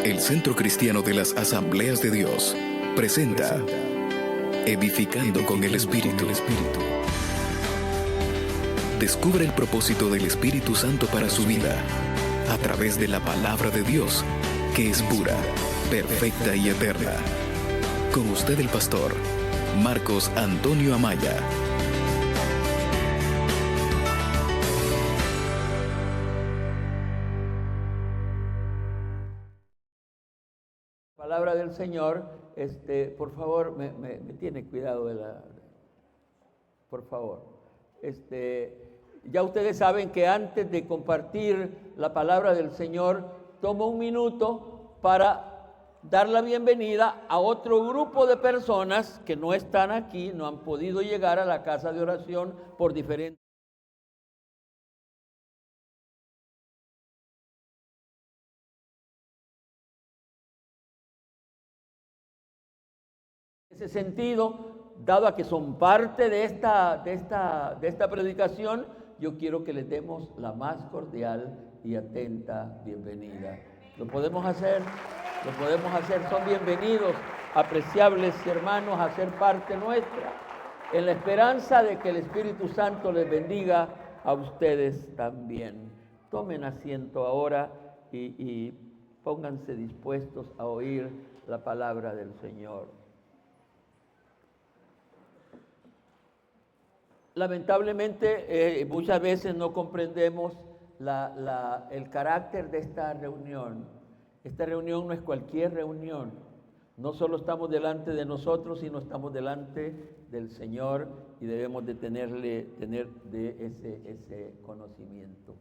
El Centro Cristiano de las Asambleas de Dios presenta Edificando con el Espíritu. Descubre el propósito del Espíritu Santo para su vida a través de la palabra de Dios, que es pura, perfecta y eterna. Con usted el pastor Marcos Antonio Amaya. Palabra del Señor, por favor, me tiene cuidado por favor. Ya ustedes saben que antes de compartir la palabra del Señor, tomo un minuto para dar la bienvenida a otro grupo de personas que no están aquí, no han podido llegar a la casa de oración por diferentes. En ese sentido, dado a que son parte de esta predicación, yo quiero que les demos la más cordial y atenta bienvenida. ¿Lo podemos hacer? Son bienvenidos, apreciables hermanos, a ser parte nuestra, en la esperanza de que el Espíritu Santo les bendiga a ustedes también. Tomen asiento ahora y pónganse dispuestos a oír la palabra del Señor. Lamentablemente, muchas veces no comprendemos el carácter de esta reunión. Esta reunión no es cualquier reunión. No solo estamos delante de nosotros, sino estamos delante del Señor y debemos de tener de ese conocimiento.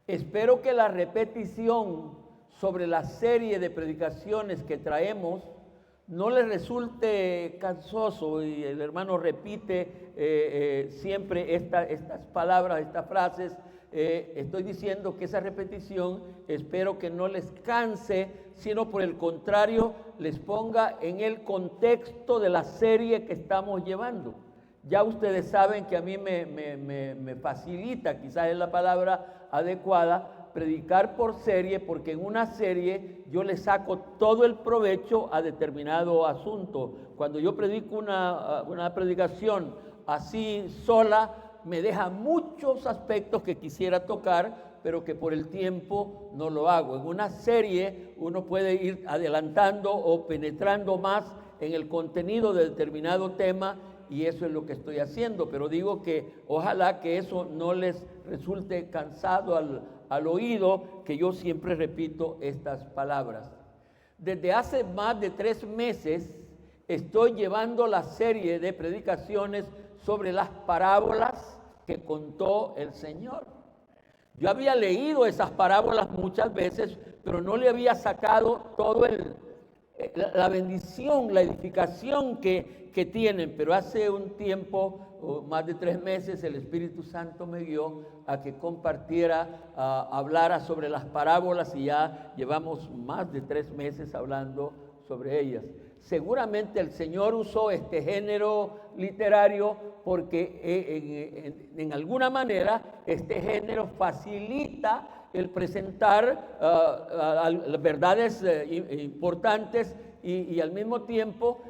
Espero que la repetición sobre la serie de predicaciones que traemos no les resulte cansoso, y el hermano repite siempre estas palabras, estas frases. Estoy diciendo que esa repetición espero que no les canse, sino por el contrario, les ponga en el contexto de la serie que estamos llevando. Ya ustedes saben que a mí me facilita, quizás es la palabra adecuada, predicar por serie, porque en una serie yo le saco todo el provecho a determinado asunto. Cuando yo predico una predicación así sola, me deja muchos aspectos que quisiera tocar, pero que por el tiempo no lo hago. En una serie uno puede ir adelantando o penetrando más en el contenido de determinado tema, y eso es lo que estoy haciendo, pero digo que ojalá que eso no les resulte cansado al oído, que yo siempre repito estas palabras. Desde hace más de 3 meses estoy llevando la serie de predicaciones sobre las parábolas que contó el Señor. Yo había leído esas parábolas muchas veces, pero no le había sacado todo la bendición, la edificación que tienen. Pero hace un tiempo, más de 3 meses, el Espíritu Santo me guió a que compartiera, hablara sobre las parábolas, y ya llevamos más de 3 meses hablando sobre ellas. Seguramente el Señor usó este género literario porque en alguna manera este género facilita el presentar las verdades importantes y al mismo tiempo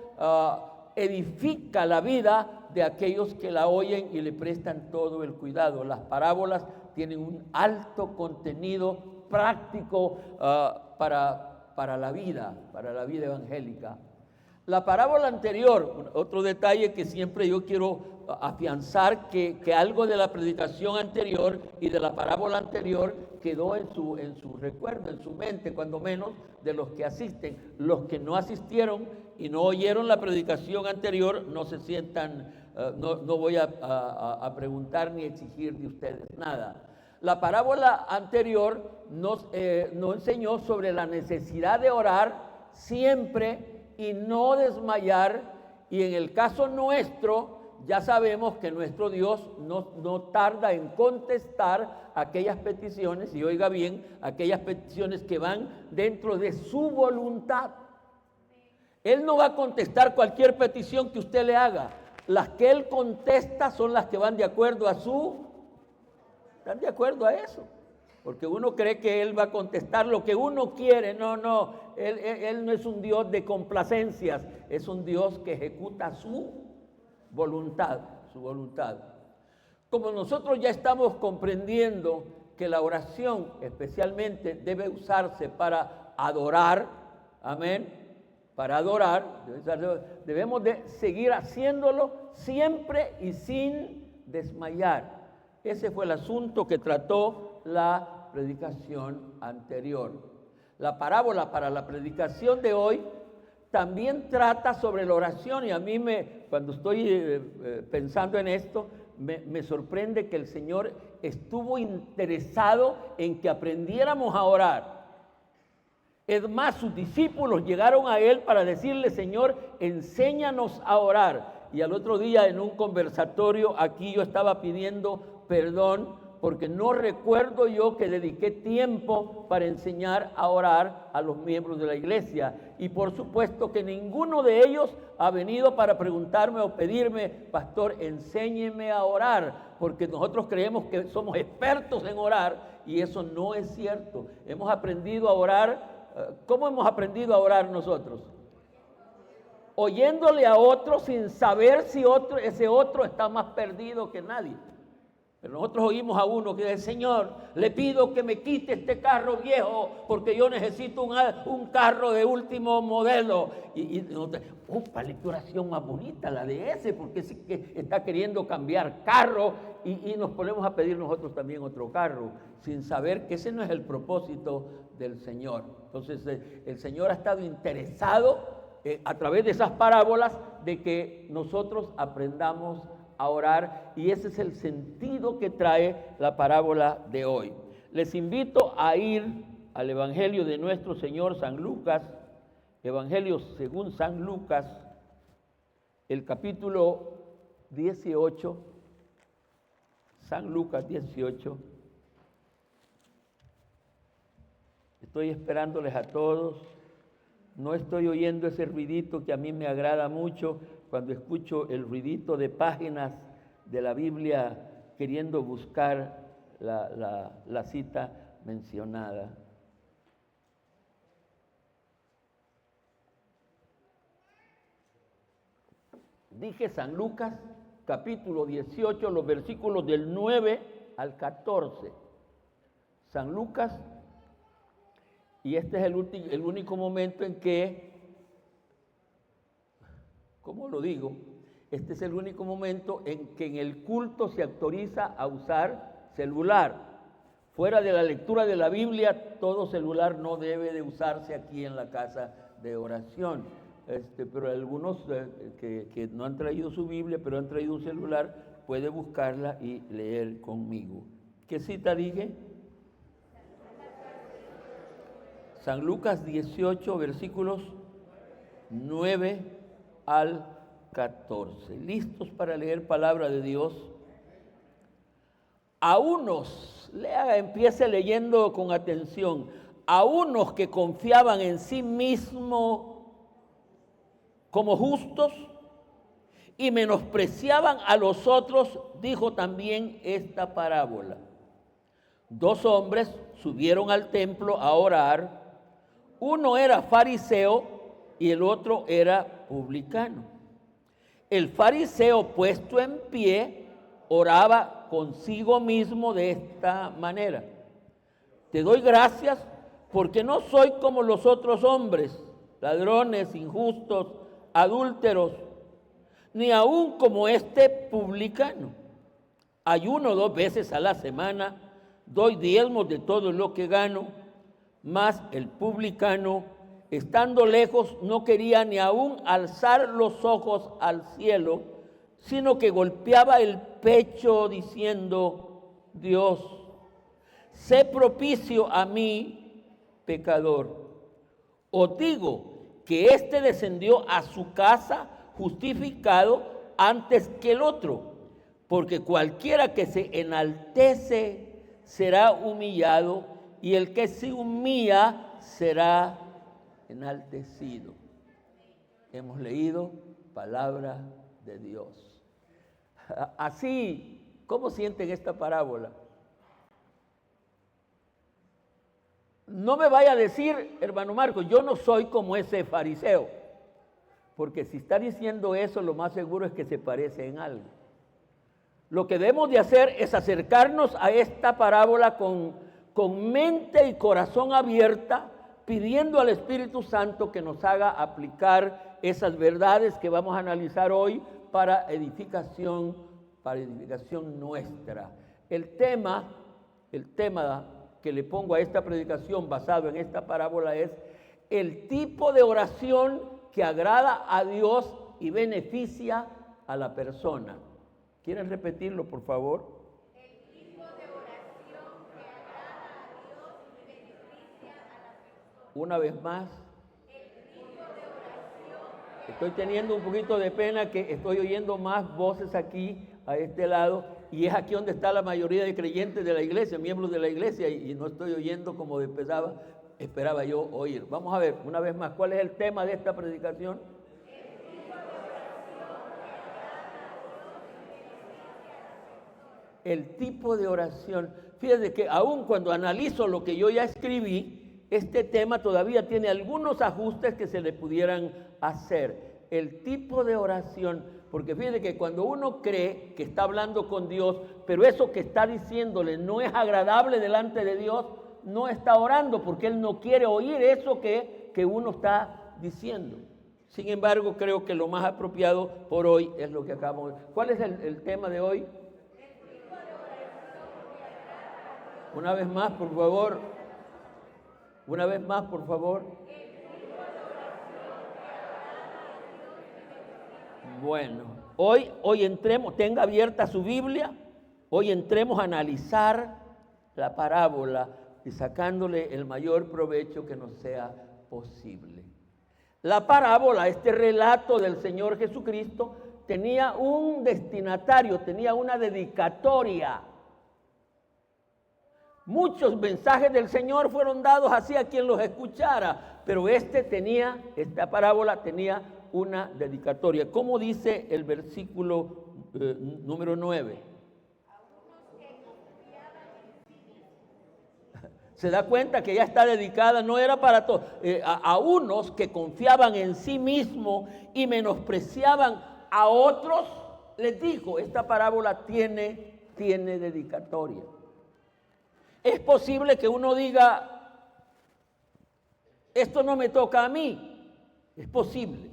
edifica la vida de aquellos que la oyen y le prestan todo el cuidado. Las parábolas tienen un alto contenido práctico para la vida evangélica. La parábola anterior, otro detalle que siempre yo quiero afianzar, que algo de la predicación anterior y de la parábola anterior quedó en su recuerdo, en su mente, cuando menos de los que asisten. Los que no asistieron y no oyeron la predicación anterior, no se sientan, no voy a preguntar ni exigir de ustedes nada. La parábola anterior nos enseñó sobre la necesidad de orar siempre y no desmayar, y en el caso nuestro ya sabemos que nuestro Dios no tarda en contestar aquellas peticiones, y oiga bien, aquellas peticiones que van dentro de su voluntad. Él no va a contestar cualquier petición que usted le haga. Las que Él contesta son las que van de acuerdo a ¿están de acuerdo a eso? Porque uno cree que Él va a contestar lo que uno quiere. No, no. Él no es un Dios de complacencias. Es un Dios que ejecuta su voluntad. Su voluntad. Como nosotros ya estamos comprendiendo que la oración especialmente debe usarse para adorar. Amén. Para adorar. Debemos de seguir haciéndolo siempre y sin desmayar. Ese fue el asunto que trató la predicación anterior. La parábola para la predicación de hoy también trata sobre la oración, y a mí cuando estoy pensando en esto, me sorprende que el Señor estuvo interesado en que aprendiéramos a orar. Es más, sus discípulos llegaron a Él para decirle: Señor, enséñanos a orar. Y al otro día en un conversatorio aquí yo estaba pidiendo perdón porque no recuerdo yo que dediqué tiempo para enseñar a orar a los miembros de la iglesia. Y por supuesto que ninguno de ellos ha venido para preguntarme o pedirme: pastor, enséñeme a orar, porque nosotros creemos que somos expertos en orar, y eso no es cierto. Hemos aprendido a orar. ¿Cómo hemos aprendido a orar nosotros? Oyéndole a otro sin saber si ese otro está más perdido que nadie. Pero nosotros oímos a uno que dice: Señor, le pido que me quite este carro viejo porque yo necesito un carro de último modelo. Y nosotros, qué oración más bonita la de ese, porque sí que está queriendo cambiar carro, y nos ponemos a pedir nosotros también otro carro, sin saber que ese no es el propósito del Señor. Entonces el Señor ha estado interesado a través de esas parábolas de que nosotros aprendamos a orar, y ese es el sentido que trae la parábola de hoy. Les invito a ir al Evangelio de nuestro Señor San Lucas, Evangelio según San Lucas, el capítulo 18, San Lucas 18. Estoy esperándoles a todos. No estoy oyendo ese ruidito que a mí me agrada mucho cuando escucho el ruidito de páginas de la Biblia queriendo buscar la cita mencionada. Dije San Lucas, capítulo 18, los versículos del 9 al 14. San Lucas, y este es el único momento en que, ¿cómo lo digo? Este es el único momento en que en el culto se autoriza a usar celular. Fuera de la lectura de la Biblia, todo celular no debe de usarse aquí en la casa de oración. Pero algunos que no han traído su Biblia, pero han traído un celular, puede buscarla y leer conmigo. ¿Qué cita dije? San Lucas 18, versículos 9 al 14. ¿Listos para leer palabra de Dios? A unos, empiece leyendo con atención, a unos que confiaban en sí mismos como justos y menospreciaban a los otros, dijo también esta parábola. 2 hombres subieron al templo a orar. Uno era fariseo y el otro era publicano. El fariseo, puesto en pie, oraba consigo mismo de esta manera: te doy gracias porque no soy como los otros hombres, ladrones, injustos, adúlteros, ni aun como este publicano. Ayuno 2 veces a la semana, doy diezmos de todo lo que gano. Mas el publicano, estando lejos, no quería ni aun alzar los ojos al cielo, sino que golpeaba el pecho diciendo: Dios, sé propicio a mí, pecador. Os digo que éste descendió a su casa justificado antes que el otro, porque cualquiera que se enaltece será humillado, y el que se humilla será enaltecido. Hemos leído palabra de Dios. Así, ¿cómo sienten esta parábola? no me vaya a decir, hermano Marcos, yo no soy como ese fariseo. Porque si está diciendo eso, lo más seguro es que se parece en algo. Lo que debemos de hacer es acercarnos a esta parábola con mente y corazón abierta, pidiendo al Espíritu Santo que nos haga aplicar esas verdades que vamos a analizar hoy para edificación nuestra. El tema que le pongo a esta predicación basado en esta parábola es el tipo de oración que agrada a Dios y beneficia a la persona. ¿Quieren repetirlo, por favor? El tipo de oración que agrada a Dios y beneficia a la persona. Una vez más. El tipo de oración. Estoy teniendo un poquito de pena que estoy oyendo más voces aquí a este lado y es aquí donde está la mayoría de creyentes de la iglesia, miembros de la iglesia, y no estoy oyendo como esperaba yo oír. Vamos a ver una vez más, ¿cuál es el tema de esta predicación? El tipo de oración. Fíjense que aun cuando analizo lo que yo ya escribí, este tema todavía tiene algunos ajustes que se le pudieran hacer. El tipo de oración, porque fíjense que cuando uno cree que está hablando con Dios, pero eso que está diciéndole no es agradable delante de Dios, no está orando porque Él no quiere oír eso que uno está diciendo. Sin embargo, creo que lo más apropiado por hoy es lo que acabamos de ver. ¿Cuál es el tema de hoy? Una vez más, por favor. Una vez más, por favor. Bueno, hoy entremos, tenga abierta su Biblia, hoy entremos a analizar la parábola y sacándole el mayor provecho que nos sea posible. La parábola, este relato del Señor Jesucristo, tenía un destinatario, tenía una dedicatoria. Muchos mensajes del Señor fueron dados así a quien los escuchara, pero esta parábola tenía una dedicatoria. ¿Cómo dice el versículo número 9? Se da cuenta que ya está dedicada, no era para todos, a unos que confiaban en sí mismos y menospreciaban a otros, les dijo, esta parábola tiene dedicatoria. Es posible que uno diga, esto no me toca a mí, es posible,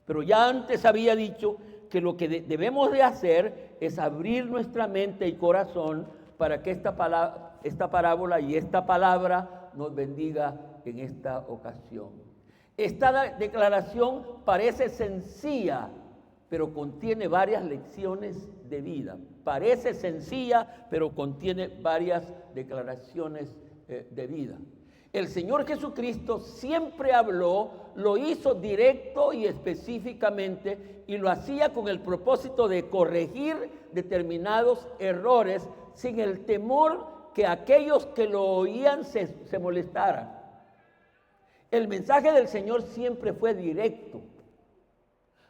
pero ya antes había dicho que lo que debemos de hacer es abrir nuestra mente y corazón para que esta parábola y esta palabra nos bendiga en esta ocasión. Esta declaración parece sencilla, pero contiene varias lecciones de vida. Parece sencilla, pero contiene varias declaraciones de vida. El Señor Jesucristo siempre habló, lo hizo directo y específicamente, y lo hacía con el propósito de corregir determinados errores sin el temor que aquellos que lo oían se molestaran. El mensaje del Señor siempre fue directo.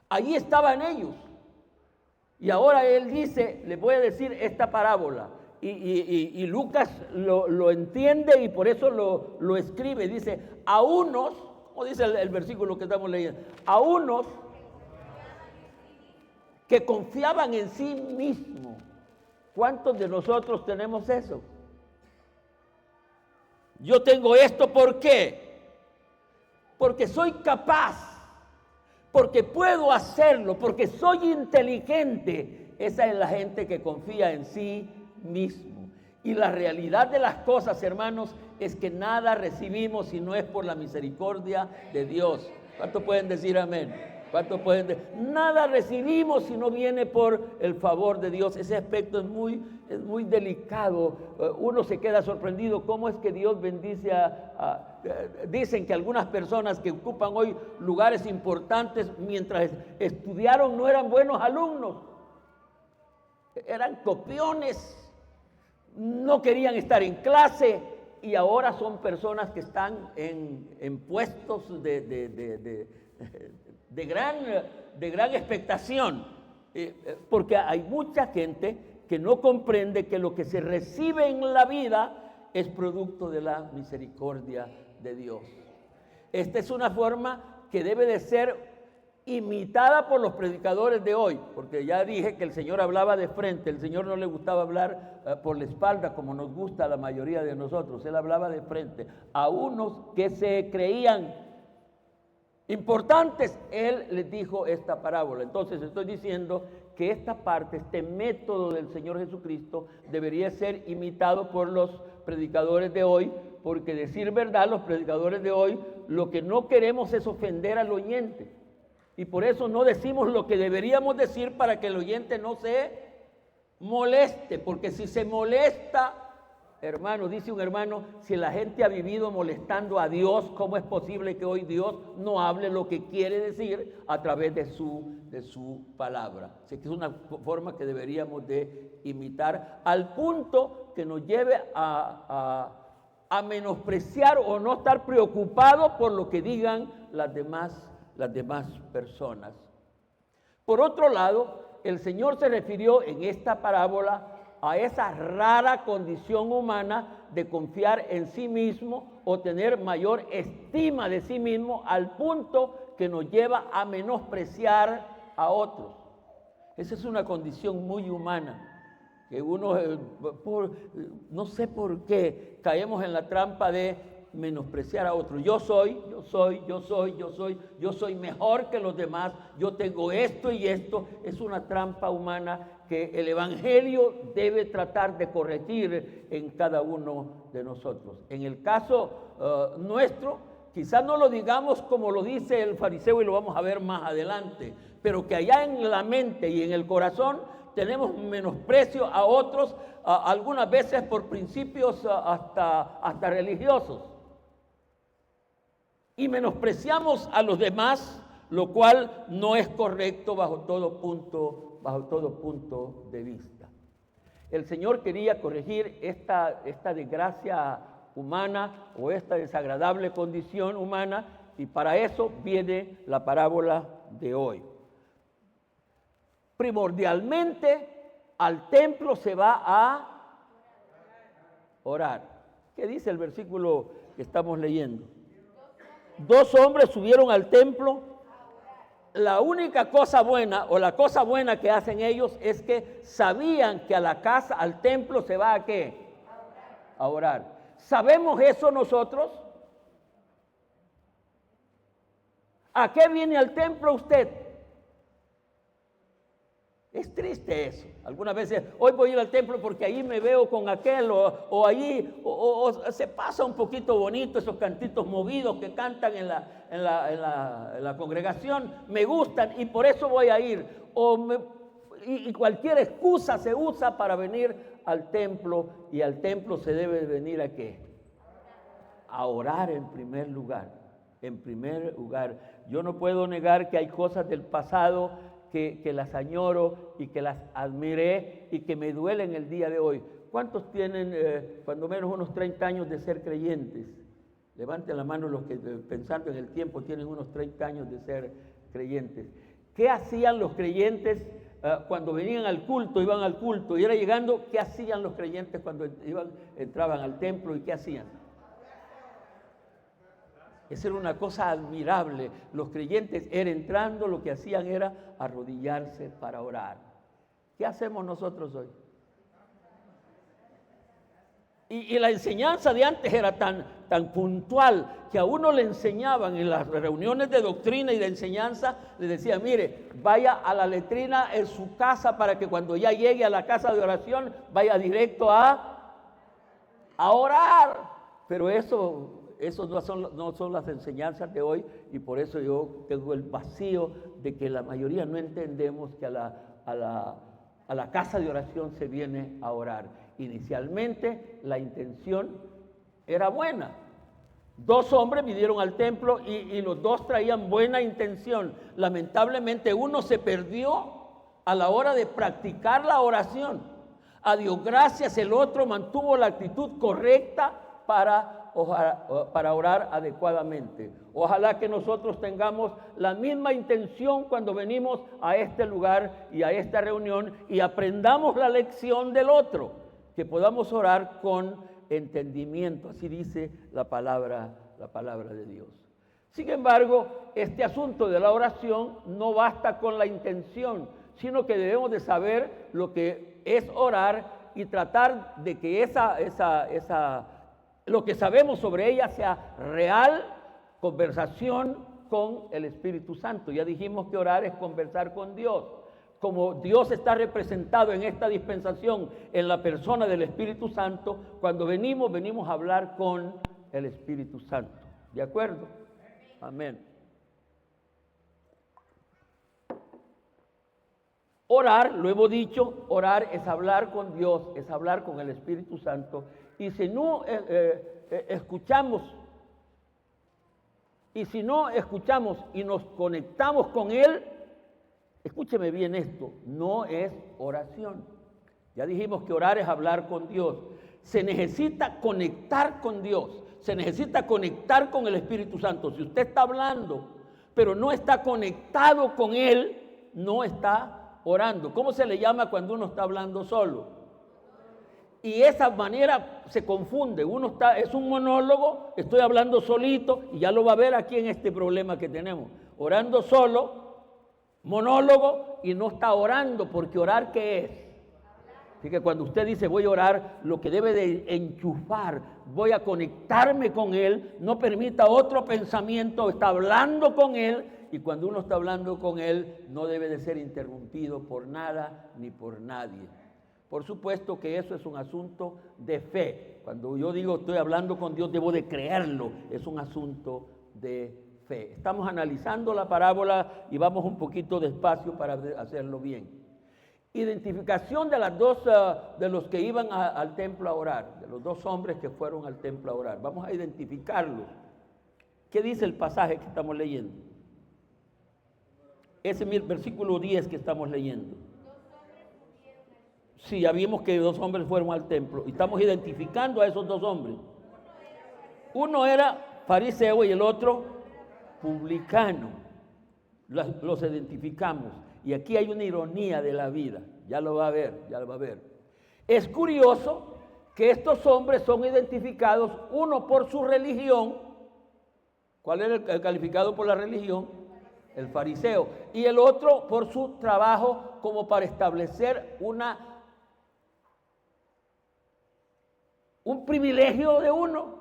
Allí estaban ellos. Y ahora Él dice, les voy a decir esta parábola. Y Lucas lo entiende y por eso lo escribe. Dice, a unos, como dice el versículo que estamos leyendo, a unos que confiaban en sí mismos. ¿Cuántos de nosotros tenemos eso? Yo tengo esto, ¿por qué? Porque soy capaz, porque puedo hacerlo, porque soy inteligente. Esa es la gente que confía en sí mismo. Y la realidad de las cosas, hermanos, es que nada recibimos si no es por la misericordia de Dios. ¿Cuántos pueden decir amén? ¿Cuántos pueden decir? Nada recibimos si no viene por el favor de Dios. Ese aspecto es muy delicado. Uno se queda sorprendido. ¿Cómo es que Dios bendice dicen que algunas personas que ocupan hoy lugares importantes mientras estudiaron no eran buenos alumnos? Eran copiones. No querían estar en clase y ahora son personas que están en puestos de gran expectación, porque hay mucha gente que no comprende que lo que se recibe en la vida es producto de la misericordia de Dios. Esta es una forma que debe de ser imitada por los predicadores de hoy, porque ya dije que el Señor hablaba de frente. El Señor no le gustaba hablar por la espalda como nos gusta a la mayoría de nosotros. Él hablaba de frente. A unos que se creían importantes, Él les dijo esta parábola. Entonces estoy diciendo que esta parte, este método del Señor Jesucristo debería ser imitado por los predicadores de hoy, porque decir verdad, los predicadores de hoy, lo que no queremos es ofender al oyente. Y por eso no decimos lo que deberíamos decir para que el oyente no se moleste, porque si se molesta, hermano, dice un hermano, si la gente ha vivido molestando a Dios, ¿cómo es posible que hoy Dios no hable lo que quiere decir a través de su palabra? Así que es una forma que deberíamos de imitar al punto que nos lleve a menospreciar o no estar preocupados por lo que digan las demás personas. Por otro lado, el Señor se refirió en esta parábola a esa rara condición humana de confiar en sí mismo o tener mayor estima de sí mismo al punto que nos lleva a menospreciar a otros. Esa es una condición muy humana, que uno, no sé por qué, caemos en la trampa de menospreciar a otros. Yo soy mejor que los demás, yo tengo esto y esto. Es una trampa humana que el Evangelio debe tratar de corregir en cada uno de nosotros. En el caso nuestro, quizás no lo digamos como lo dice el fariseo y lo vamos a ver más adelante, pero que allá en la mente y en el corazón tenemos menosprecio a otros, algunas veces por principios hasta religiosos. Y menospreciamos a los demás, lo cual no es correcto bajo todo punto de vista. El Señor quería corregir esta desgracia humana o esta desagradable condición humana, y para eso viene la parábola de hoy. Primordialmente, al templo se va a orar. ¿Qué dice el versículo que estamos leyendo? 2 hombres subieron al templo. La única cosa buena o la cosa buena que hacen ellos es que sabían que a la casa, al templo se va a ¿qué? A orar. ¿Sabemos eso nosotros? ¿A qué viene al templo usted? Es triste eso. Algunas veces, hoy voy a ir al templo porque ahí me veo con aquel o allí, o se pasa un poquito bonito esos cantitos movidos que cantan en la congregación, me gustan y por eso voy a ir. Y cualquier excusa se usa para venir al templo, y al templo se debe venir ¿a qué? A orar en primer lugar. En primer lugar, yo no puedo negar que hay cosas del pasado que las añoro y que las admiré y que me duelen el día de hoy. ¿Cuántos tienen cuando menos unos 30 años de ser creyentes? Levanten la mano los que pensando en el tiempo tienen unos 30 años de ser creyentes. ¿Qué hacían los creyentes cuando venían al culto, iban al culto y era llegando? ¿Qué hacían los creyentes cuando entraban al templo y qué hacían? Esa era una cosa admirable. Los creyentes entrando, lo que hacían era arrodillarse para orar. ¿Qué hacemos nosotros hoy? Y la enseñanza de antes era tan puntual que a uno le enseñaban en las reuniones de doctrina y de enseñanza, le decían, mire, vaya a la letrina en su casa para que cuando ya llegue a la casa de oración vaya directo a orar. Pero eso no son las enseñanzas de hoy, y por eso yo tengo el vacío de que la mayoría no entendemos que a la casa de oración se viene a orar. Inicialmente la intención era buena. 2 hombres vinieron al templo y los 2 traían buena intención. Lamentablemente uno se perdió a la hora de practicar la oración. A Dios gracias, el otro mantuvo la actitud correcta para orar adecuadamente. Ojalá que nosotros tengamos la misma intención cuando venimos a este lugar y a esta reunión y aprendamos la lección del otro, que podamos orar con entendimiento, así dice la palabra de Dios. Sin embargo, este asunto de la oración no basta con la intención, sino que debemos de saber lo que es orar y tratar de que lo que sabemos sobre ella sea real conversación con el Espíritu Santo. Ya dijimos que orar es conversar con Dios. Como Dios está representado en esta dispensación en la persona del Espíritu Santo, cuando venimos a hablar con el Espíritu Santo. ¿De acuerdo? Amén. Orar, lo hemos dicho, orar es hablar con Dios, es hablar con el Espíritu Santo. Y si no escuchamos y nos conectamos con Él, escúcheme bien esto, no es oración. Ya dijimos que orar es hablar con Dios. Se necesita conectar con Dios, se necesita conectar con el Espíritu Santo. Si usted está hablando, pero no está conectado con Él, no está orando. ¿Cómo se le llama cuando uno está hablando solo? Y esa manera se confunde. Es un monólogo, estoy hablando solito, y ya lo va a ver aquí en este problema que tenemos. Orando solo, monólogo, y no está orando, porque orar, ¿qué es? Así que cuando usted dice voy a orar, lo que debe de enchufar, voy a conectarme con Él, no permita otro pensamiento, está hablando con Él, y cuando uno está hablando con Él, no debe de ser interrumpido por nada ni por nadie. Por supuesto que eso es un asunto de fe. Cuando yo digo estoy hablando con Dios, debo de creerlo, es un asunto de fe. Estamos analizando la parábola y vamos un poquito despacio para hacerlo bien. Identificación de de los que iban al templo a orar, de los dos hombres que fueron al templo a orar. Vamos a identificarlos. ¿Qué dice el pasaje que estamos leyendo? Ese versículo 10 que estamos leyendo. Sí, ya vimos que dos hombres fueron al templo y estamos identificando a esos dos hombres. Uno era fariseo y el otro publicano. Los identificamos. Y aquí hay una ironía de la vida. Ya lo va a ver, ya lo va a ver. Es curioso que estos hombres son identificados, uno por su religión. ¿Cuál era el calificado por la religión? El fariseo. Y el otro por su trabajo como para establecer un privilegio de uno.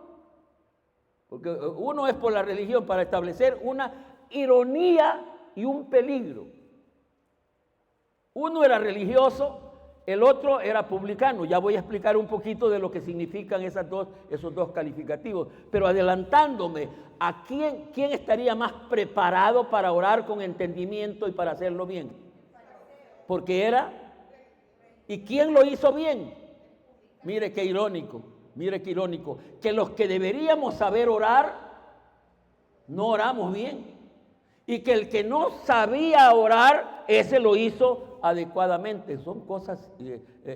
Porque uno es por la religión para establecer una ironía y un peligro. Uno era religioso, el otro era publicano. Ya voy a explicar un poquito de lo que significan esos dos calificativos. Pero adelantándome, ¿a quién estaría más preparado para orar con entendimiento y para hacerlo bien? Porque era. ¿Y quién lo hizo bien? Mire qué irónico, que los que deberíamos saber orar, no oramos bien. Y que el que no sabía orar, ese lo hizo adecuadamente. Son cosas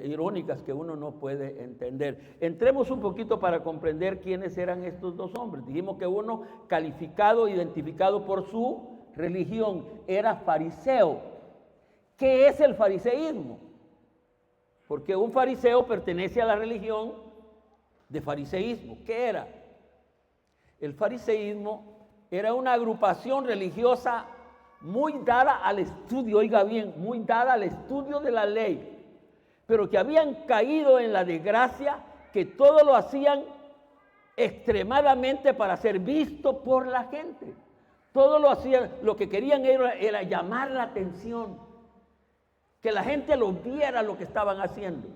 irónicas que uno no puede entender. Entremos un poquito para comprender quiénes eran estos dos hombres. Dijimos que uno calificado, identificado por su religión, era fariseo. ¿Qué es el fariseísmo? Porque un fariseo pertenece a la religión de fariseísmo. ¿Qué era? El fariseísmo era una agrupación religiosa muy dada al estudio, oiga bien, muy dada al estudio de la ley, pero que habían caído en la desgracia que todo lo hacían extremadamente para ser visto por la gente. Todo lo hacían, lo que querían era llamar la atención, que la gente lo viera lo que estaban haciendo.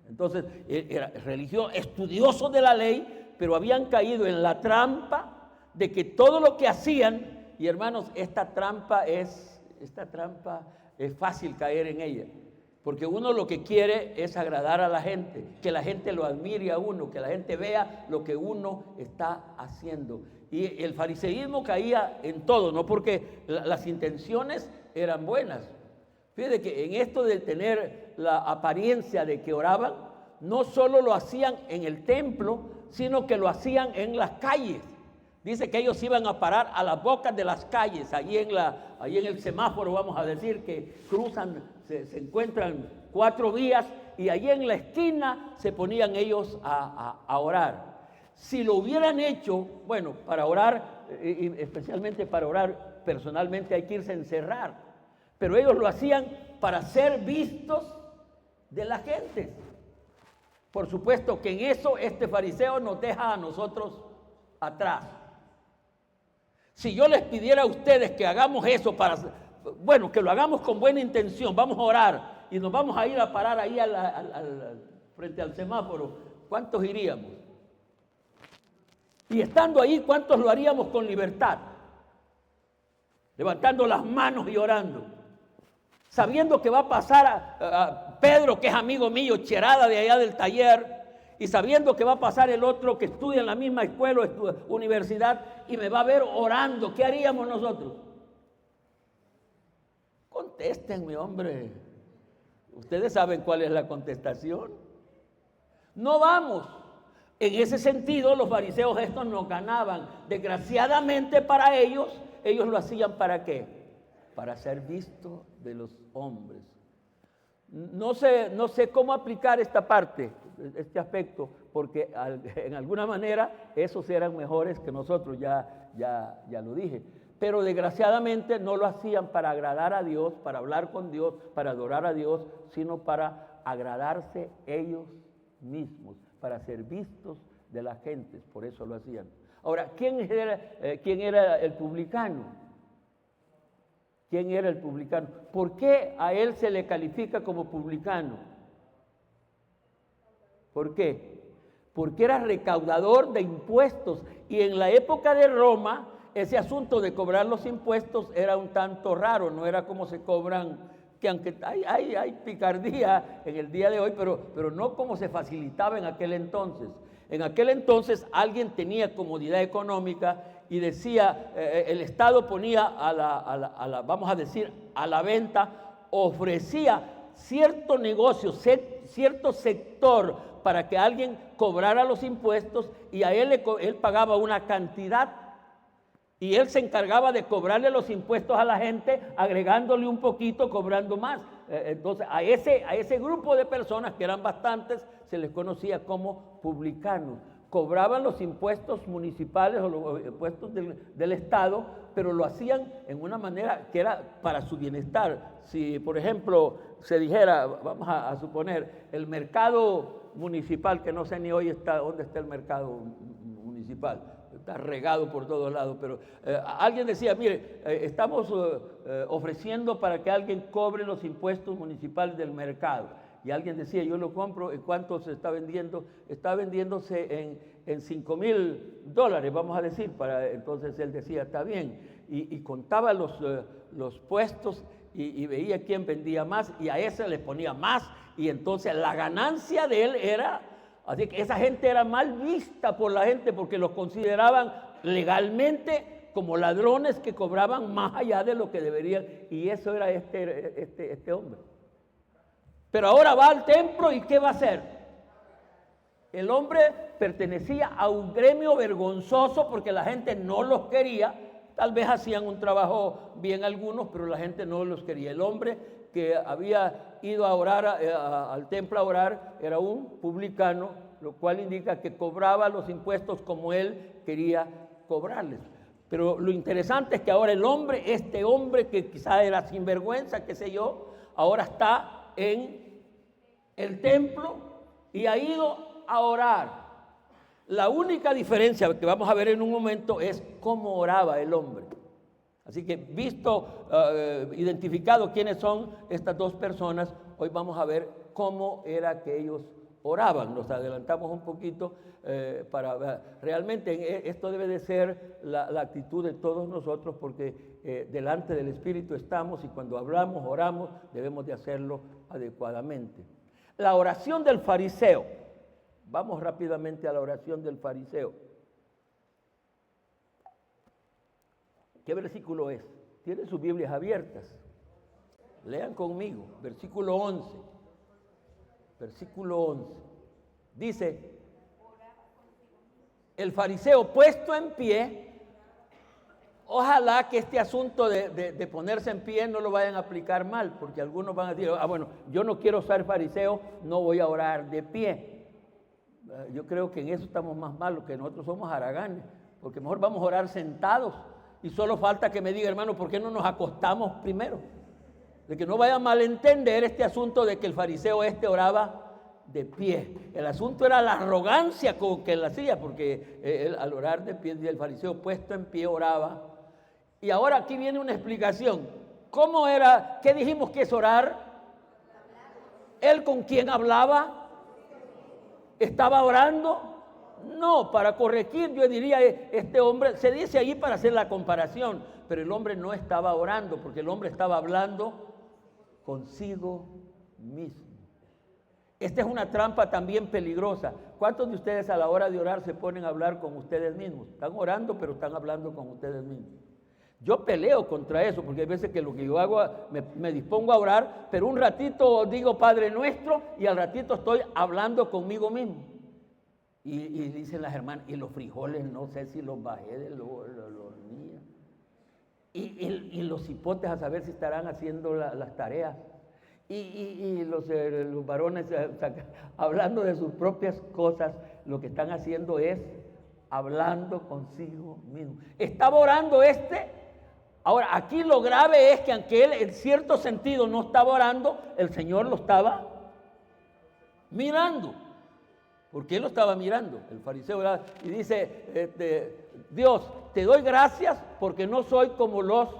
Entonces, era religión, estudiosos de la ley, pero habían caído en la trampa de que todo lo que hacían, y hermanos, esta trampa es fácil caer en ella, porque uno lo que quiere es agradar a la gente, que la gente lo admire a uno, que la gente vea lo que uno está haciendo. Y el fariseísmo caía en todo, no porque las intenciones eran buenas. Fíjate que en esto de tener la apariencia de que oraban, no solo lo hacían en el templo, sino que lo hacían en las calles. Dice que ellos iban a parar a las bocas de las calles, allí en el semáforo, vamos a decir, que cruzan, se encuentran 4 vías y allí en la esquina se ponían ellos a orar. Si lo hubieran hecho, bueno, para orar, y especialmente para orar personalmente hay que irse a encerrar, pero ellos lo hacían para ser vistos de la gente. Por supuesto que en eso este fariseo nos deja a nosotros atrás. Si yo les pidiera a ustedes que hagamos eso bueno, que lo hagamos con buena intención, vamos a orar y nos vamos a ir a parar ahí frente al semáforo, ¿cuántos iríamos? Y estando ahí, ¿cuántos lo haríamos con libertad? Levantando las manos y orando. Sabiendo que va a pasar a Pedro, que es amigo mío, Cherada de allá del taller, y sabiendo que va a pasar el otro que estudia en la misma escuela o universidad y me va a ver orando, ¿qué haríamos nosotros? Contéstenme, hombre. Ustedes saben cuál es la contestación. No vamos. En ese sentido, los fariseos estos no ganaban. Desgraciadamente para ellos lo hacían ¿para qué? Para ser vistos de los hombres. No sé cómo aplicar esta parte, este aspecto, porque en alguna manera esos eran mejores que nosotros, ya lo dije. Pero desgraciadamente no lo hacían para agradar a Dios, para hablar con Dios, para adorar a Dios, sino para agradarse ellos mismos, para ser vistos de la gente, por eso lo hacían. Ahora, ¿quién era el publicano? ¿Quién era el publicano? ¿Por qué a él se le califica como publicano? ¿Por qué? Porque era recaudador de impuestos y en la época de Roma ese asunto de cobrar los impuestos era un tanto raro, no era como se cobran, que aunque hay picardía en el día de hoy, pero no como se facilitaba en aquel entonces. En aquel entonces alguien tenía comodidad económica y decía, el Estado ponía vamos a decir, a la venta, ofrecía cierto negocio, cierto sector para que alguien cobrara los impuestos y a él pagaba una cantidad y él se encargaba de cobrarle los impuestos a la gente, agregándole un poquito, cobrando más. Entonces a ese grupo de personas, que eran bastantes, se les conocía como publicanos. Cobraban los impuestos municipales o los impuestos del Estado, pero lo hacían en una manera que era para su bienestar. Si, por ejemplo, se dijera, vamos a suponer, el mercado municipal, que no sé ni hoy dónde está el mercado municipal, está regado por todos lados, pero alguien decía, mire, estamos ofreciendo para que alguien cobre los impuestos municipales del mercado. Y alguien decía, yo lo compro, ¿en cuánto se está vendiendo? Está vendiéndose en $5,000, vamos a decir. Entonces él decía, está bien. Y contaba los puestos y veía quién vendía más y a ese le ponía más. Y entonces la ganancia de él era, así que esa gente era mal vista por la gente porque los consideraban legalmente como ladrones que cobraban más allá de lo que deberían. Y eso era este hombre. Pero ahora va al templo y ¿qué va a hacer? El hombre pertenecía a un gremio vergonzoso porque la gente no los quería. Tal vez hacían un trabajo bien algunos, pero la gente no los quería. El hombre que había ido a orar al templo a orar era un publicano, lo cual indica que cobraba los impuestos como él quería cobrarles. Pero lo interesante es que ahora este hombre que quizá era sinvergüenza, qué sé yo, ahora está en el templo y ha ido a orar. La única diferencia que vamos a ver en un momento es cómo oraba el hombre. Así que identificado quiénes son estas dos personas, hoy vamos a ver cómo era que ellos oraban. Nos adelantamos un poquito para ver. Realmente esto debe de ser la actitud de todos nosotros porque delante del Espíritu estamos y cuando hablamos, oramos, debemos de hacerlo adecuadamente. La oración del fariseo. Vamos rápidamente a la oración del fariseo. ¿Qué versículo es? Tienen sus Biblias abiertas. Lean conmigo. Versículo 11. Versículo 11. Dice, el fariseo puesto en pie Ojalá que este asunto de ponerse en pie no lo vayan a aplicar mal, porque algunos van a decir, bueno, yo no quiero ser fariseo, no voy a orar de pie. Yo creo que en eso estamos más malos, que nosotros somos haraganes, porque mejor vamos a orar sentados y solo falta que me diga, hermano, ¿por qué no nos acostamos primero? De que no vaya a malentender este asunto de que el fariseo oraba de pie. El asunto era la arrogancia con que él hacía, porque él al orar de pie, el fariseo puesto en pie oraba. Y ahora aquí viene una explicación. ¿Cómo era? ¿Qué dijimos que es orar? ¿Él con quién hablaba? ¿Estaba orando? No, para corregir, yo diría, este hombre, se dice ahí para hacer la comparación, pero el hombre no estaba orando, porque el hombre estaba hablando consigo mismo. Esta es una trampa también peligrosa. ¿Cuántos de ustedes a la hora de orar se ponen a hablar con ustedes mismos? Están orando, pero están hablando con ustedes mismos. Yo peleo contra eso, porque hay veces que lo que yo hago, me dispongo a orar, pero un ratito digo Padre Nuestro y al ratito estoy hablando conmigo mismo. Y dicen las hermanas, y los frijoles no sé si los bajé de los hornillas. Y los hipotes a saber si estarán haciendo las tareas. Y los varones hablando de sus propias cosas, lo que están haciendo es hablando consigo mismo. Estaba orando Ahora, aquí lo grave es que aunque él en cierto sentido no estaba orando, el Señor lo estaba mirando. Porque él lo estaba mirando, el fariseo oraba, y dice, Dios, te doy gracias porque no soy como los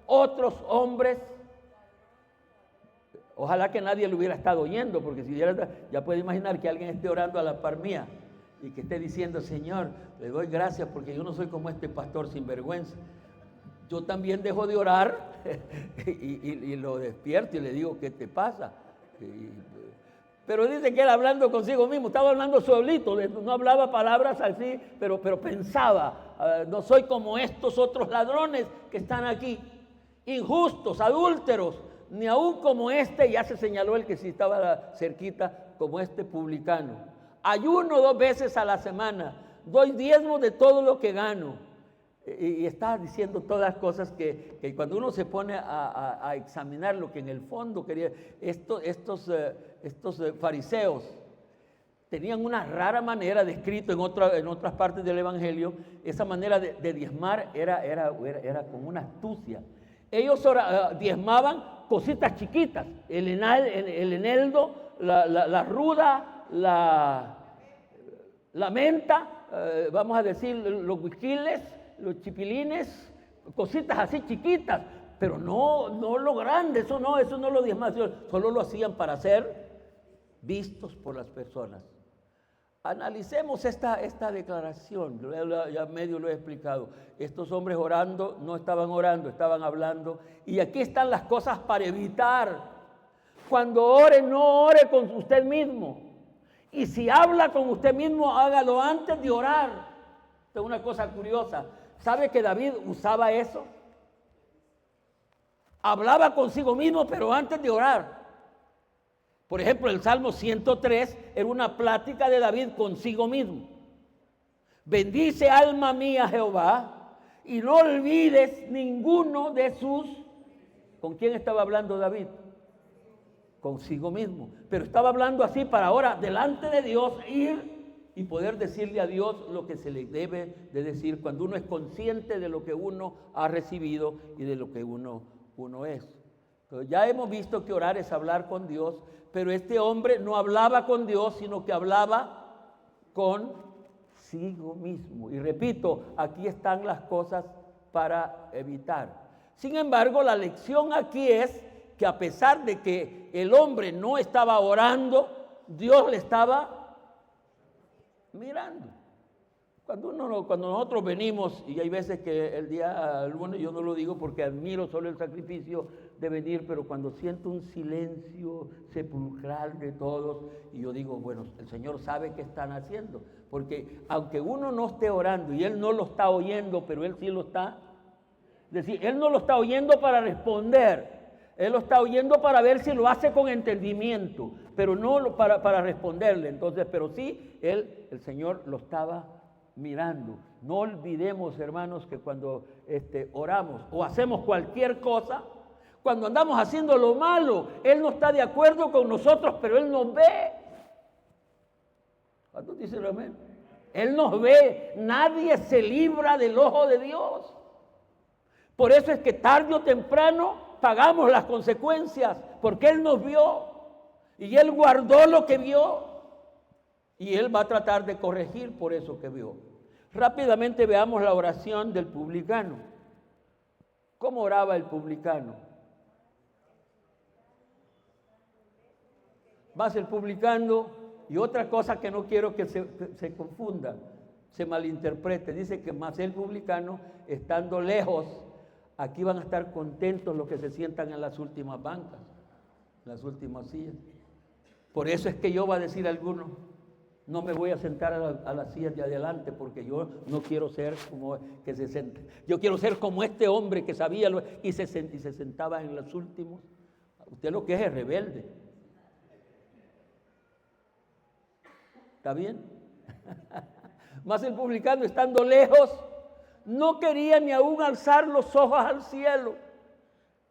otros hombres. Ojalá que nadie lo hubiera estado oyendo, porque si ya puede imaginar que alguien esté orando a la par mía y que esté diciendo, Señor, le doy gracias porque yo no soy como este pastor sinvergüenza. Yo también dejo de orar y lo despierto y le digo, ¿qué te pasa? Pero dice que él hablando consigo mismo, estaba hablando solito, no hablaba palabras así, pero pensaba, no soy como estos otros ladrones que están aquí, injustos, adúlteros, ni aún como ya se señaló el que sí estaba cerquita, como este publicano. Ayuno 2 veces a la semana, doy diezmo de todo lo que gano. Y está diciendo todas cosas que cuando uno se pone a examinar lo que en el fondo quería, estos fariseos tenían una rara manera descrito en otras partes del Evangelio. Esa manera de diezmar era con una astucia. Ellos diezmaban cositas chiquitas, el eneldo, la ruda, la menta, vamos a decir los huiquiles, los chipilines, cositas así chiquitas, pero no lo grande, eso no lo diezmaban, solo lo hacían para ser vistos por las personas. Analicemos esta declaración, ya medio lo he explicado. Estos hombres orando, no estaban orando, estaban hablando, y aquí están las cosas para evitar. Cuando ore, no ore con usted mismo, y si habla con usted mismo, hágalo antes de orar. Esta es una cosa curiosa. ¿Sabe que David usaba eso? Hablaba consigo mismo, pero antes de orar. Por ejemplo, el Salmo 103 era una plática de David consigo mismo. Bendice alma mía Jehová y no olvides ninguno de sus... ¿Con quién estaba hablando David? Consigo mismo. Pero estaba hablando así para ahora, delante de Dios, ir y poder decirle a Dios lo que se le debe de decir cuando uno es consciente de lo que uno ha recibido y de lo que uno es. Entonces, ya hemos visto que orar es hablar con Dios, pero este hombre no hablaba con Dios, sino que hablaba consigo mismo. Y repito, aquí están las cosas para evitar. Sin embargo, la lección aquí es que a pesar de que el hombre no estaba orando, Dios le estaba mirando. Cuando nosotros venimos, y hay veces que el día lunes, yo no lo digo porque admiro solo el sacrificio de venir, pero cuando siento un silencio sepulcral de todos, y yo digo, bueno, el Señor sabe qué están haciendo, porque aunque uno no esté orando y Él no lo está oyendo, pero Él sí lo está, es decir, Él no lo está oyendo para responder, Él lo está oyendo para ver si lo hace con entendimiento, pero no para responderle. Entonces, pero sí, el Señor lo estaba mirando. No olvidemos, hermanos, que cuando oramos o hacemos cualquier cosa, cuando andamos haciendo lo malo, Él no está de acuerdo con nosotros, pero Él nos ve. ¿Cuántos dicen amén? Él nos ve. Nadie se libra del ojo de Dios. Por eso es que tarde o temprano pagamos las consecuencias, porque Él nos vio y Él guardó lo que vio y Él va a tratar de corregir por eso que vio. Rápidamente veamos la oración del publicano. ¿Cómo oraba el publicano? Más el publicano, y otra cosa que no quiero que se confunda, se malinterprete, dice que más el publicano, estando lejos, aquí van a estar contentos los que se sientan en las últimas bancas, en las últimas sillas. Por eso es que yo va a decir a algunos, no me voy a sentar a las sillas de adelante porque yo no quiero ser como que se senta. Yo quiero ser como este hombre que sabía y se sentaba en los últimos. Usted lo que es rebelde. ¿Está bien? Mas el publicano, estando lejos, no quería ni aún alzar los ojos al cielo,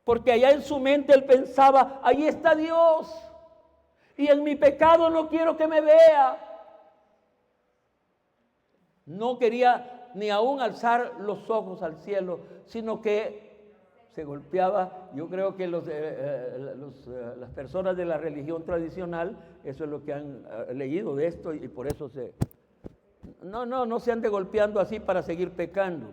porque allá en su mente él pensaba, ahí está Dios, y en mi pecado no quiero que me vea. No quería ni aún alzar los ojos al cielo, sino que se golpeaba. Yo creo que las personas de la religión tradicional, eso es lo que han leído de esto, y por eso no se ande golpeando así para seguir pecando.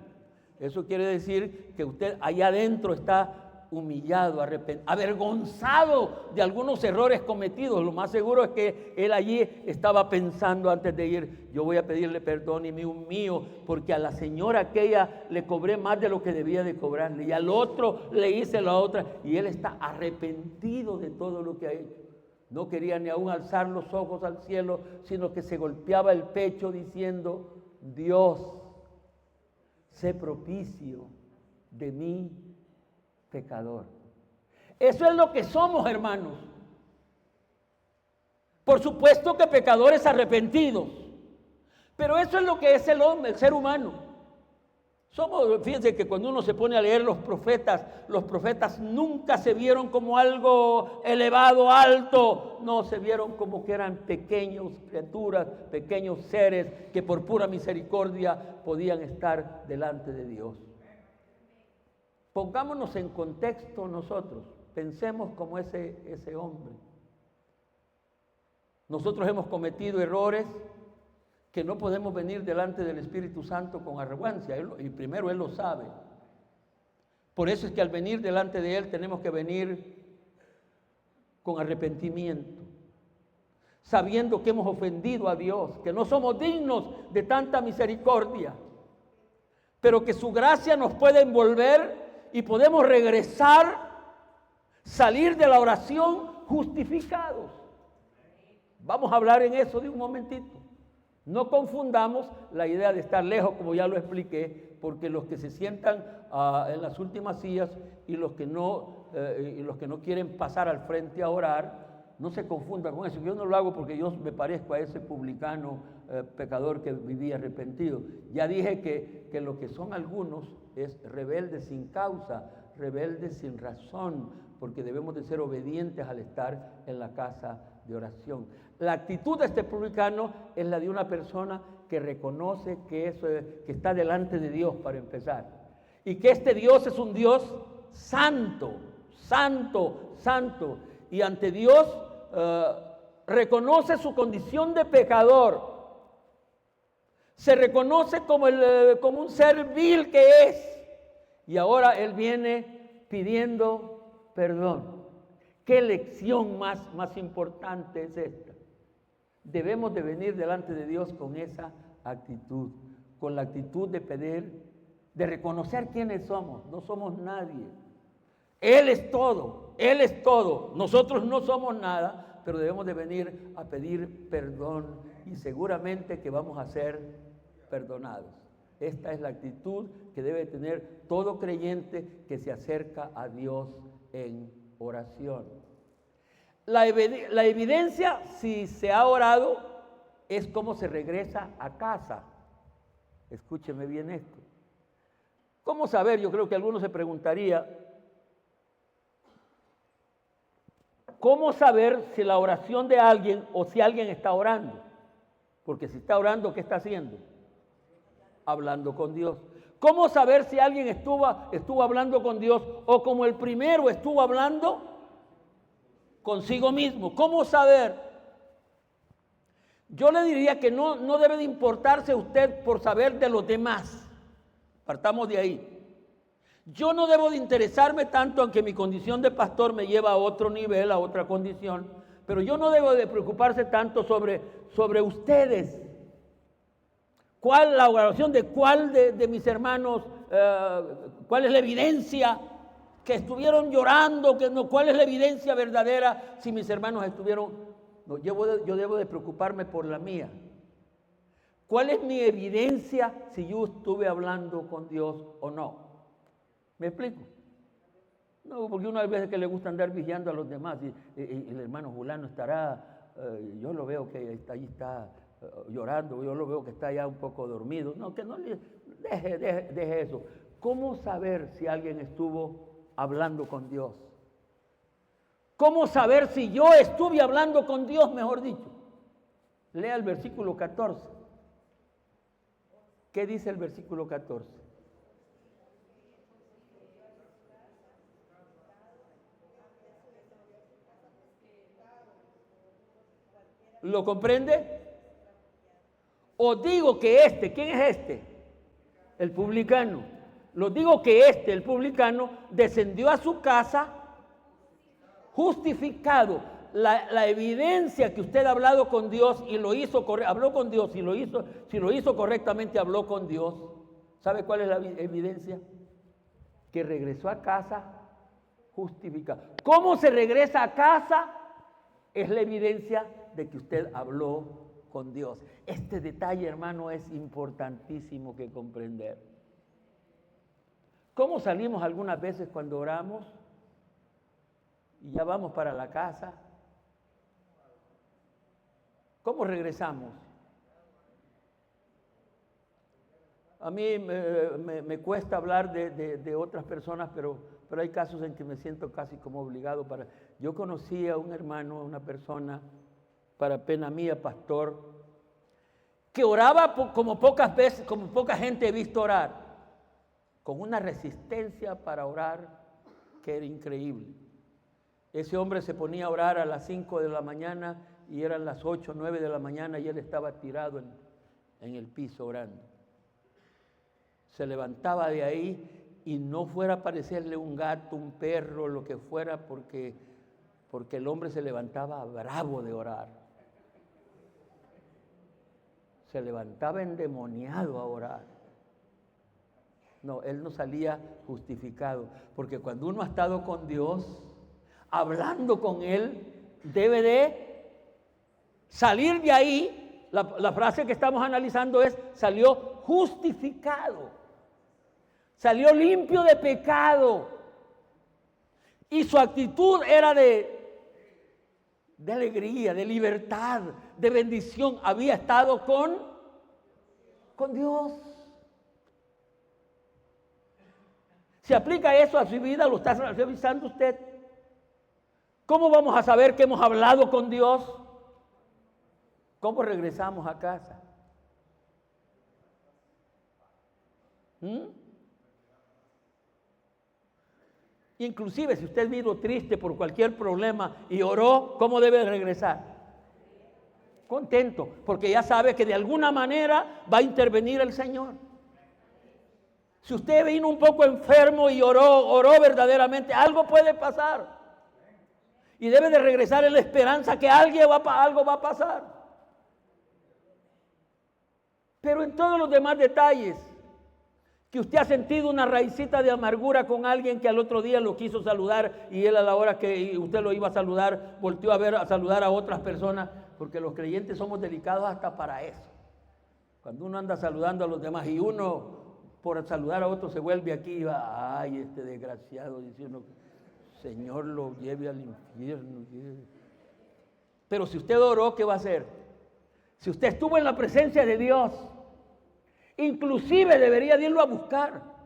Eso quiere decir que usted allá adentro está humillado, avergonzado de algunos errores cometidos. Lo más seguro es que él allí estaba pensando antes de ir, yo voy a pedirle perdón y me humillo porque a la señora aquella le cobré más de lo que debía de cobrarle y al otro le hice la otra, y él está arrepentido de todo lo que ha hecho. No quería ni aún alzar los ojos al cielo, sino que se golpeaba el pecho diciendo, Dios, sé propicio de mí, pecador. Eso es lo que somos, hermanos. Por supuesto que pecadores arrepentidos, pero eso es lo que es el hombre, el ser humano. Fíjense que cuando uno se pone a leer los profetas nunca se vieron como algo elevado, alto. No, se vieron como que eran pequeñas criaturas, pequeños seres que por pura misericordia podían estar delante de Dios. Pongámonos en contexto nosotros, pensemos como ese hombre. Nosotros hemos cometido errores que no podemos venir delante del Espíritu Santo con arrogancia, y primero Él lo sabe. Por eso es que al venir delante de Él tenemos que venir con arrepentimiento, sabiendo que hemos ofendido a Dios, que no somos dignos de tanta misericordia, pero que su gracia nos puede envolver y podemos regresar, salir de la oración justificados. Vamos a hablar en eso de un momentito. No confundamos la idea de estar lejos, como ya lo expliqué, porque los que se sientan en las últimas sillas y los que no quieren pasar al frente a orar, no se confundan con eso. Yo no lo hago porque yo me parezco a ese publicano pecador que vivía arrepentido. Ya dije que lo que son algunos es rebeldes sin causa, rebeldes sin razón, porque debemos de ser obedientes al estar en la casa de oración. La actitud de este publicano es la de una persona que reconoce que está delante de Dios, para empezar, y que este Dios es un Dios santo, santo, santo, y ante Dios reconoce su condición de pecador, se reconoce como un ser vil que es, y ahora él viene pidiendo perdón. ¿Qué lección más importante es esta? Debemos de venir delante de Dios con esa actitud, con la actitud de pedir, de reconocer quiénes somos. No somos nadie. Él es todo, Él es todo. Nosotros no somos nada, pero debemos de venir a pedir perdón y seguramente que vamos a ser perdonados. Esta es la actitud que debe tener todo creyente que se acerca a Dios en oración. La evidencia, si se ha orado, es cómo se regresa a casa. Escúcheme bien esto. ¿Cómo saber? Yo creo que algunos se preguntaría, ¿cómo saber si la oración de alguien o si alguien está orando? Porque si está orando, ¿qué está haciendo? Hablando con Dios. ¿Cómo saber si alguien estuvo hablando con Dios o como el primero estuvo hablando consigo mismo? ¿Cómo saber? Yo le diría que no debe de importarse usted por saber de los demás. Partamos de ahí. Yo no debo de interesarme tanto, aunque mi condición de pastor me lleva a otro nivel, a otra condición, pero yo no debo de preocuparse tanto sobre ustedes. ¿Cuál la oración de cuál de mis hermanos? ¿Cuál es la evidencia que estuvieron llorando? ¿Cuál es la evidencia verdadera si mis hermanos estuvieron? No, yo debo de preocuparme por la mía. ¿Cuál es mi evidencia si yo estuve hablando con Dios o no? ¿Me explico? No, porque uno a veces que le gusta andar vigilando a los demás y el hermano fulano estará, yo lo veo que ahí está llorando, yo lo veo que está ya un poco dormido. No, que no le deje eso. ¿Cómo saber si alguien estuvo hablando con Dios? ¿Cómo saber si yo estuve hablando con Dios, mejor dicho? Lea el versículo 14. ¿Qué dice el versículo 14? ¿Lo comprende? Os digo que ¿quién es este? El publicano. Los digo que el publicano, descendió a su casa justificado. La evidencia que usted ha hablado con Dios y lo hizo, habló con Dios y si lo hizo correctamente, habló con Dios. ¿Sabe cuál es la evidencia? Que regresó a casa justificado. ¿Cómo se regresa a casa? Es la evidencia de que usted habló con Dios. Este detalle, hermano, es importantísimo que comprender. ¿Cómo salimos algunas veces cuando oramos y ya vamos para la casa? ¿Cómo regresamos? A mí me cuesta hablar de otras personas, pero hay casos en que me siento casi como obligado para... Yo conocí a un hermano, una persona, para pena mía, pastor, que oraba como pocas veces, como poca gente he visto orar, con una resistencia para orar que era increíble. Ese hombre se ponía a orar a las 5 de la mañana y eran las 8, 9 de la mañana y él estaba tirado en el piso orando. Se levantaba de ahí y no fuera a parecerle un gato, un perro, lo que fuera, porque el hombre se levantaba bravo de orar. Se levantaba endemoniado a orar. No, él no salía justificado, porque cuando uno ha estado con Dios, hablando con Él, debe de salir de ahí. La frase que estamos analizando es: salió justificado, salió limpio de pecado, y su actitud era de alegría, de libertad, de bendición. Había estado con Dios. ¿Se aplica eso a su vida? ¿Lo está revisando usted? ¿Cómo vamos a saber que hemos hablado con Dios? ¿Cómo regresamos a casa? Inclusive si usted vino triste por cualquier problema y oró, ¿cómo debe regresar? Contento, porque ya sabe que de alguna manera va a intervenir el Señor. Si usted vino un poco enfermo y oró verdaderamente, algo puede pasar. Y debe de regresar en la esperanza que algo va a pasar. Pero en todos los demás detalles, que usted ha sentido una raicita de amargura con alguien que al otro día lo quiso saludar y él a la hora que usted lo iba a saludar, volteó a saludar a otras personas, porque los creyentes somos delicados hasta para eso. Cuando uno anda saludando a los demás y uno por saludar a otro se vuelve aquí y va, ay, este desgraciado, diciendo, Señor, lo lleve al infierno. Pero si usted oró, ¿qué va a hacer? Si usted estuvo en la presencia de Dios Inclusive debería de irlo a buscar.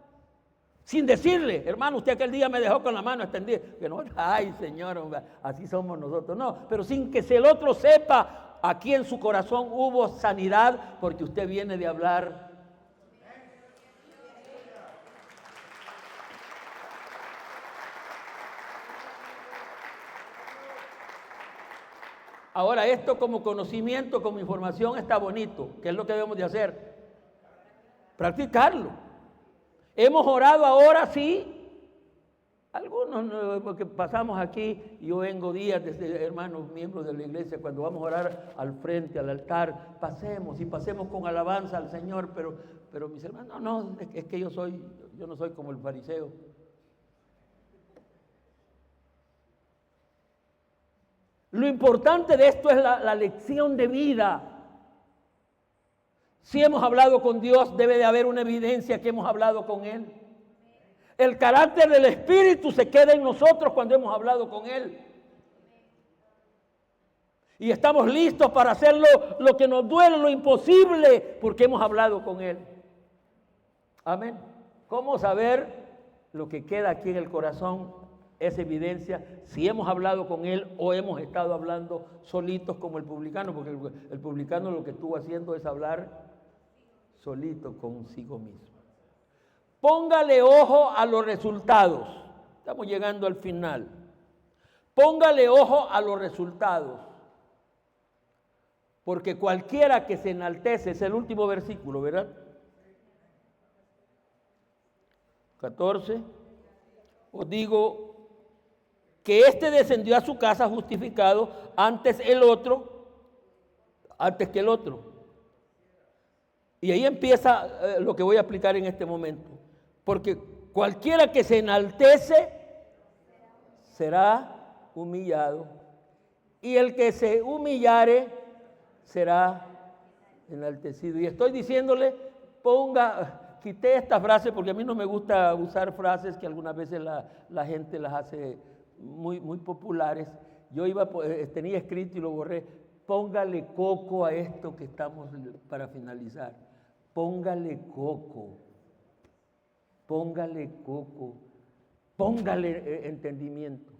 Sin decirle, hermano, usted aquel día me dejó con la mano extendida. Que no, ay, Señor, hombre, así somos nosotros. No, pero sin que el otro sepa, aquí en su corazón hubo sanidad, porque usted viene de hablar. Ahora, esto como conocimiento, como información, está bonito. ¿Qué es lo que debemos de hacer? Practicarlo. Hemos orado ahora, sí. Algunos, no, porque pasamos aquí, yo vengo días desde hermanos miembros de la iglesia, cuando vamos a orar al frente, al altar, pasemos con alabanza al Señor, pero mis hermanos, no, es que yo no soy como el fariseo. Lo importante de esto es la lección de vida. Si hemos hablado con Dios, debe de haber una evidencia que hemos hablado con Él. El carácter del Espíritu se queda en nosotros cuando hemos hablado con Él. Y estamos listos para hacer lo que nos duele, lo imposible, porque hemos hablado con Él. Amén. ¿Cómo saber lo que queda aquí en el corazón? Es evidencia si hemos hablado con Él o hemos estado hablando solitos como el publicano, porque el publicano lo que estuvo haciendo es hablar solito consigo mismo. Póngale ojo a los resultados. Estamos llegando al final. Póngale ojo a los resultados. Porque cualquiera que se enaltece, es el último versículo, ¿verdad? 14. Os digo que éste descendió a su casa justificado antes que el otro. Y ahí empieza lo que voy a explicar en este momento. Porque cualquiera que se enaltece será humillado. Y el que se humillare será enaltecido. Y estoy diciéndole, quité esta frase porque a mí no me gusta usar frases que algunas veces la gente las hace muy, muy populares. Yo tenía escrito y lo borré. Póngale coco a esto que estamos para finalizar. Póngale coco. Póngale entendimiento.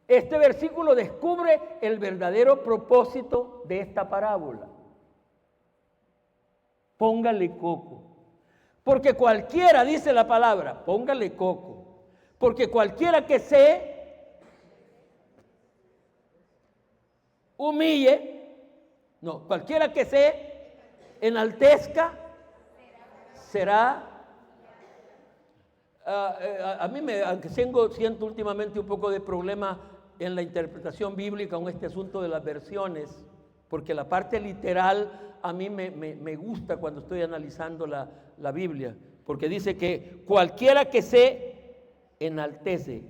Este versículo descubre el verdadero propósito de esta parábola. Póngale coco. Porque cualquiera, dice la palabra, póngale coco. Porque cualquiera que se cualquiera que se enaltezca será. Aunque siento últimamente un poco de problema en la interpretación bíblica con este asunto de las versiones, porque la parte literal a mí me gusta cuando estoy analizando la Biblia, porque dice que cualquiera que se enaltece,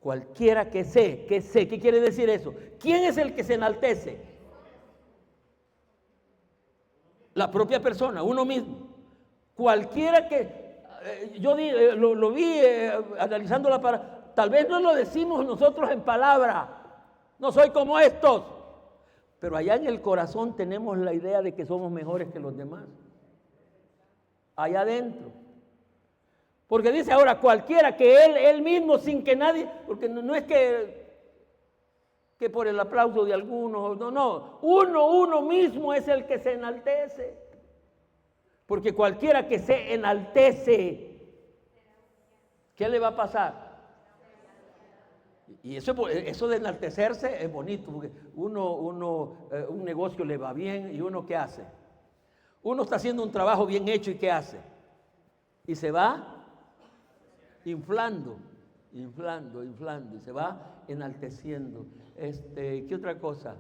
cualquiera que se, ¿qué quiere decir eso? ¿Quién es el que se enaltece? La propia persona, uno mismo. Cualquiera que... Yo lo vi analizando la palabra. Tal vez no lo decimos nosotros en palabra. No soy como estos. Pero allá en el corazón tenemos la idea de que somos mejores que los demás. Allá adentro. Porque dice ahora cualquiera que él mismo sin que nadie, porque no es que por el aplauso de algunos, no. Uno mismo es el que se enaltece. Porque cualquiera que se enaltece, ¿qué le va a pasar? Y eso de enaltecerse es bonito, porque un negocio le va bien y uno ¿qué hace? Uno está haciendo un trabajo bien hecho y ¿qué hace? Y se va inflando, y se va enalteciendo. ¿Qué otra cosa?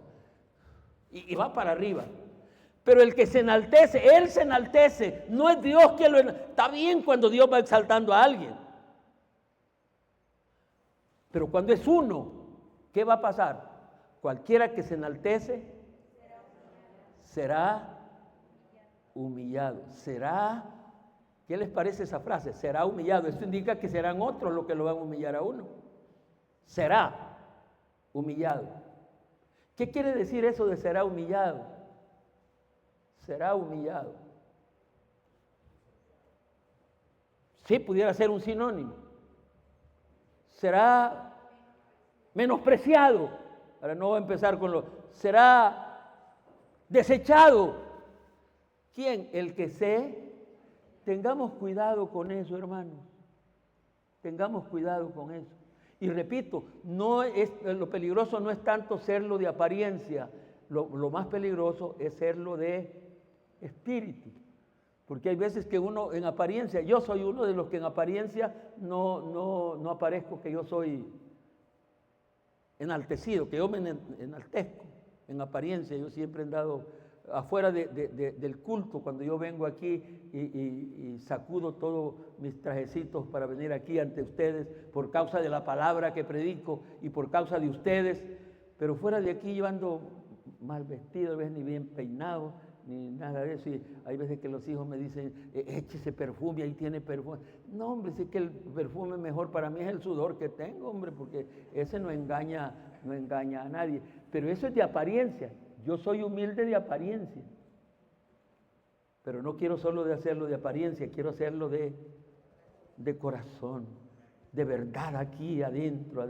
Y va para arriba. Pero el que se enaltece, él se enaltece, no es Dios quien lo enaltece. Está bien cuando Dios va exaltando a alguien. Pero cuando es uno, ¿qué va a pasar? Cualquiera que se enaltece será humillado. ¿Qué les parece esa frase? Será humillado. Esto indica que serán otros los que lo van a humillar a uno. Será humillado. ¿Qué quiere decir eso de será humillado? Será humillado. Sí, pudiera ser un sinónimo. Será menospreciado. Ahora no voy a empezar con será desechado. ¿Quién? El que sé. Tengamos cuidado con eso, hermanos. Tengamos cuidado con eso. Y repito, lo peligroso no es tanto serlo de apariencia, lo más peligroso es serlo de espíritu. Porque hay veces que uno en apariencia, yo soy uno de los que en apariencia no aparezco que yo soy enaltecido, que yo me enaltezco en apariencia. Yo siempre he andado afuera del culto, cuando yo vengo aquí y sacudo todos mis trajecitos para venir aquí ante ustedes por causa de la palabra que predico y por causa de ustedes, pero fuera de aquí yo ando mal vestido, a veces ni bien peinado, ni nada de eso, y hay veces que los hijos me dicen, échese perfume, ahí tiene perfume. No, hombre, sí que el perfume mejor para mí es el sudor que tengo, hombre, porque ese no engaña a nadie, pero eso es de apariencia. Yo soy humilde de apariencia, pero no quiero solo de hacerlo de apariencia, quiero hacerlo de corazón, de verdad aquí adentro.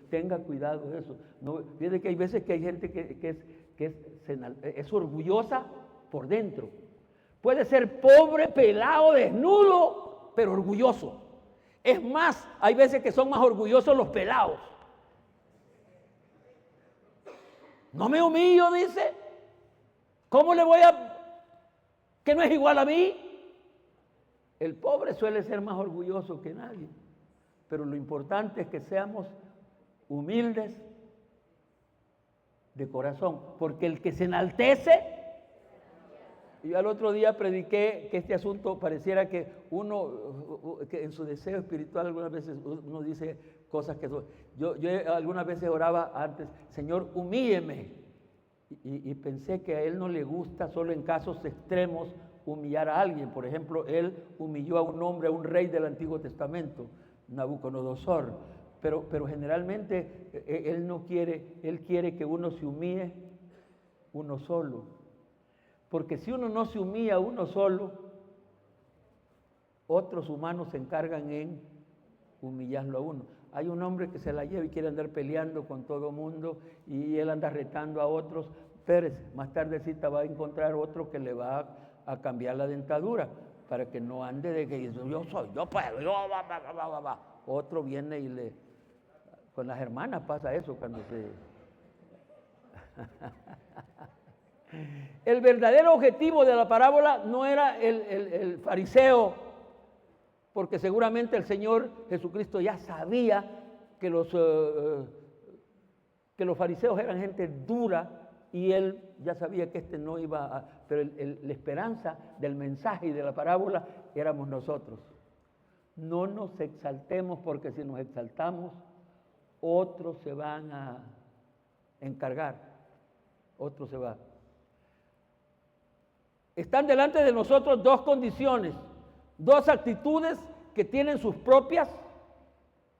Tenga cuidado de eso. No, fíjate que hay veces que hay gente que es orgullosa por dentro. Puede ser pobre, pelado, desnudo, pero orgulloso. Es más, hay veces que son más orgullosos los pelados. No me humillo, dice. ¿Cómo le voy que no es igual a mí? El pobre suele ser más orgulloso que nadie. Pero lo importante es que seamos humildes de corazón. Porque el que se enaltece, yo al otro día prediqué que este asunto pareciera que que en su deseo espiritual algunas veces uno dice cosas que yo algunas veces oraba antes, Señor, humílleme, y pensé que a Él no le gusta solo en casos extremos humillar a alguien. Por ejemplo, Él humilló a un hombre, a un rey del Antiguo Testamento, Nabucodonosor, pero generalmente Él no quiere, Él quiere que uno se humille uno solo, porque si uno no se humilla uno solo, otros humanos se encargan en humillarlo a uno. Hay un hombre que se la lleva y quiere andar peleando con todo mundo y él anda retando a otros. Pérez, más tardecita va a encontrar otro que le va a cambiar la dentadura para que no ande de que yo puedo, va. Otro viene y con las hermanas pasa eso cuando se... El verdadero objetivo de la parábola no era el fariseo, porque seguramente el Señor Jesucristo ya sabía que los fariseos eran gente dura y Él ya sabía que no iba a... Pero la esperanza del mensaje y de la parábola éramos nosotros. No nos exaltemos, porque si nos exaltamos, otros se van a encargar. Otros se van. Están delante de nosotros dos condiciones, dos actitudes que tienen sus propias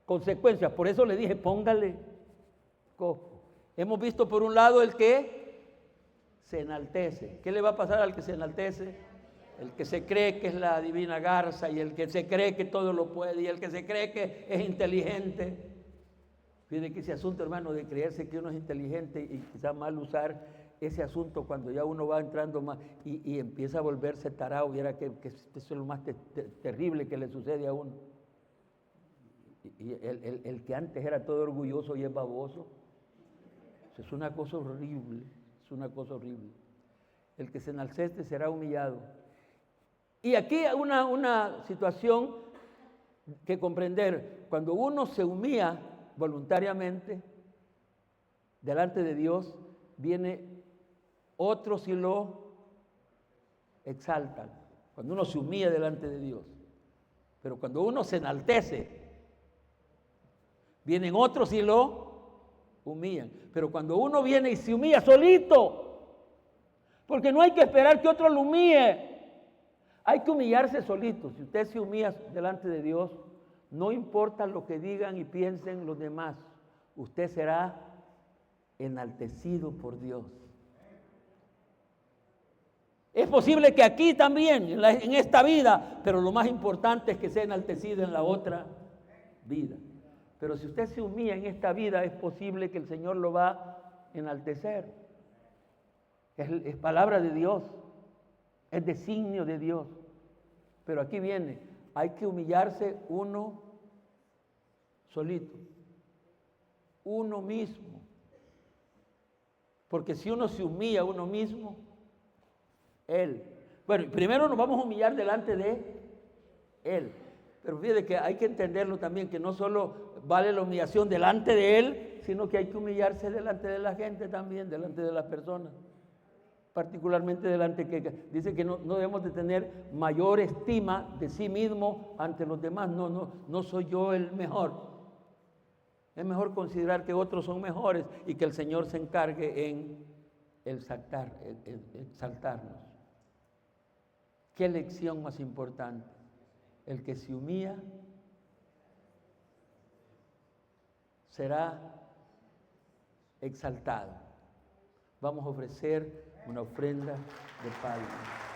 consecuencias. Por eso le dije, póngale cojo. Hemos visto por un lado el que se enaltece. ¿Qué le va a pasar al que se enaltece? El que se cree que es la divina garza y el que se cree que todo lo puede y el que se cree que es inteligente. Fíjate que ese asunto, hermano, de creerse que uno es inteligente y quizá mal usar ese asunto cuando ya uno va entrando más y empieza a volverse tarao, y era que eso es lo más terrible que le sucede a uno. Y el que antes era todo orgulloso y es baboso, eso es una cosa horrible, es una cosa horrible. El que se enaltece será humillado. Y aquí hay una situación que comprender. Cuando uno se humilla voluntariamente delante de Dios, viene otros y lo exaltan. Cuando uno se humilla delante de Dios. Pero cuando uno se enaltece, vienen otros y lo humillan. Pero cuando uno viene y se humilla solito, porque no hay que esperar que otro lo humille, hay que humillarse solito. Si usted se humilla delante de Dios, no importa lo que digan y piensen los demás, usted será enaltecido por Dios. Es posible que aquí también, en esta vida, pero lo más importante es que sea enaltecido en la otra vida. Pero si usted se humilla en esta vida, es posible que el Señor lo va a enaltecer. Es palabra de Dios, es designio de Dios. Pero aquí viene, hay que humillarse uno solito, uno mismo. Porque si uno se humilla a uno mismo, Él. Bueno, primero nos vamos a humillar delante de Él. Pero fíjate que hay que entenderlo también, que no solo vale la humillación delante de Él, sino que hay que humillarse delante de la gente también, delante de las personas. Particularmente delante que dice que no debemos de tener mayor estima de sí mismo ante los demás. No soy yo el mejor. Es mejor considerar que otros son mejores y que el Señor se encargue en exaltarnos. ¿Qué lección más importante? El que se humilla será exaltado. Vamos a ofrecer una ofrenda de palmas.